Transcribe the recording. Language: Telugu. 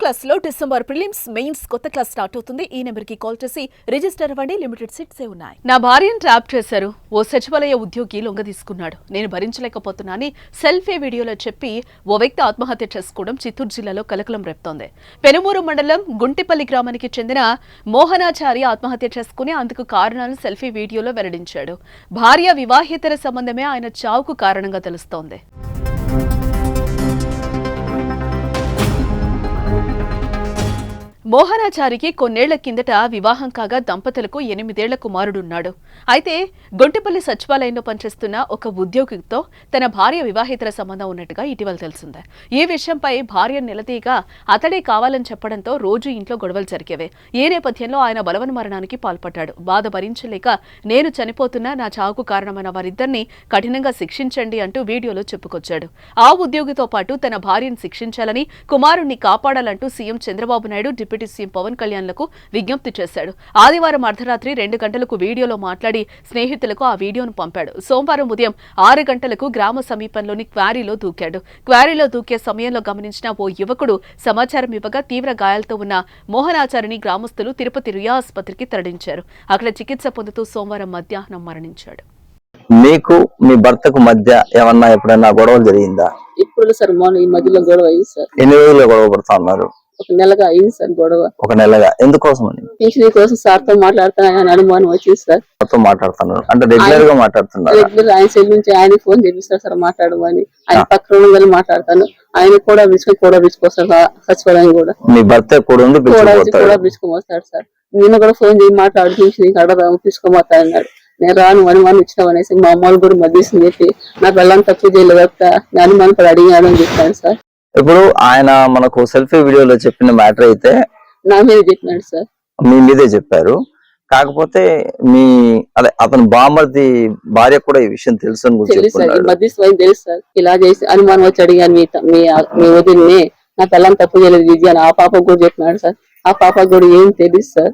క్లాస్ లో డిసెంబర్ ప్రిలిమ్స్ మెయిన్స్ కొత్త క్లాస్ స్టార్ట్ అవుతుంది. ఈ నెంబర్ కి కాల్ చేసి రిజిస్టర్ అవ్వండి. లిమిటెడ్ సీట్సే ఉన్నాయి. నా భార్యను ట్రాప్ చేశారు. ఓ సచివాలయ ఉద్యోగి లొంగ తీసుకున్నాడు. నేను భరించలేకపోతున్నానని సెల్ఫీ వీడియోలో చెప్పి ఓ వ్యక్తి ఆత్మహత్య చేసుకోవడం చిత్తూరు జిల్లాలో కలకలం రేపుతోంది. పెనుమూరు మండలం గుంటిపల్లి గ్రామానికి చెందిన మోహనాచారి ఆత్మహత్య చేసుకుని అందుకు కారణాలను సెల్ఫీ వీడియోలో వెల్లడించాడు. భార్య వివాహేతర సంబంధమే ఆయన చావుకు కారణంగా తెలుస్తోంది. మోహనాచారికి కొన్నేళ్ల కిందట వివాహం కాగా దంపతులకు 8 ఏళ్ల కుమారుడున్నాడు. అయితే గొంటిపల్లి సచివాలయంలో పనిచేస్తున్న ఒక ఉద్యోగితో తన భార్య వివాహేతర సంబంధం ఉన్నట్టుగా ఇటీవల తెలిసింది. ఈ విషయంపై భార్య నిలదీగా అతడే కావాలని చెప్పడంతో రోజు ఇంట్లో గొడవలు జరిగేవే. ఈ నేపథ్యంలో ఆయన బలవన్ మరణానికి పాల్పడ్డాడు. బాధ భరించలేక నేను చనిపోతున్నా, నా చావుకు కారణమైన వారిద్దరిని కఠినంగా శిక్షించండి అంటూ వీడియోలో చెప్పుకొచ్చాడు. ఆ ఉద్యోగితో పాటు తన భార్యను శిక్షించాలని, కుమారుణ్ణి కాపాడాలంటూ CM Chandrababu Naidu, deputy CM Pawan కళ్యాణ్లకు విజ్ఞప్తి చేశాడు. ఆదివారం అర్ధరాత్రి 2 గంటలకు వీడియోలో మాట్లాడి స్నేహితులకు ఆ వీడియోను పంపాడు. సోమవారం ఉదయం 6 గంటలకు గ్రామ సమీపంలోని క్వారీలో దూకాడు. క్వారీలో దూకే సమయంలో గమనించిన ఓ యువకుడు సమాచారం ఇవ్వగా తీవ్ర గాయాలతో ఉన్న మోహనాచారిని గ్రామస్తులు తిరుపతి రుయా ఆసుపత్రికి తరలించారు. అక్కడ చికిత్స పొందుతూ సోమవారం మధ్యాహ్నం మరణించాడు. మీకు మీ భర్తకు మధ్య ఏమన్నా ఎప్పుడైనా గొడవలు జరిగిందా? ఇప్పుడు సార్ మొన్న ఈ మధ్యలో గొడవ అయింది సార్. ఎన్ని రోజుల్లో గొడవ పడుతా ఉన్నారు? ఒక నెలగా అయింది సార్ గొడవ. ఒక నెలగా. ఎందుకోసం అని? పింఛన్ కోసం సార్ తో మాట్లాడుతున్నా అనుమానం వచ్చింది సార్. మాట్లాడుతున్నారు అంటే రెగ్యులర్ గా మాట్లాడుతున్నారు? రెగ్యులర్ ఆయన సెల్ నుంచి ఆయన ఫోన్ చేపిస్తారు సార్ మాట్లాడమని. ఆయన పక్కన వెళ్ళి మాట్లాడతాను. ఆయన కూడా పిలుచుకొస్తారు సచివాలయం కూడా. మీ భర్త కూడా పిలుచుకోమొస్తాడు సార్. నిన్న కూడా ఫోన్ చేసి మాట్లాడు పింఛన్ అడగదాము పిలుచుకోమోతా అన్నాడు. నేను రాను అనుమానం ఇచ్చినాం అనేసి మా అమ్మాయిలు కూడా మధ్యస్థం చెప్పి నాకు వెళ్ళని తప్పు చేయలేదు నేను అనుమానం పడి అడిగాను అని చెప్పాను సార్. ఇప్పుడు ఆయన మనకు సెల్ఫీ వీడియోలో చెప్పిన మ్యాటర్ అయితే నా మీద చెప్పినాడు సార్. మీ మీదే చెప్పారు. కాకపోతే మీ అతను బామ్మర్ది భార్య కూడా ఈ విషయం తెలుసు అని మధ్యస్థం తెలుసు సార్. ఇలా చేసి అనుమానం వచ్చి అడిగాను మీ వదిలిని నాకు వెళ్ళని తప్పు చేయలేదు విద్య అని ఆ పాపకు కూడా చెప్పినాడు సార్. ఆ పాపకు కూడా ఏం తెలుసు సార్.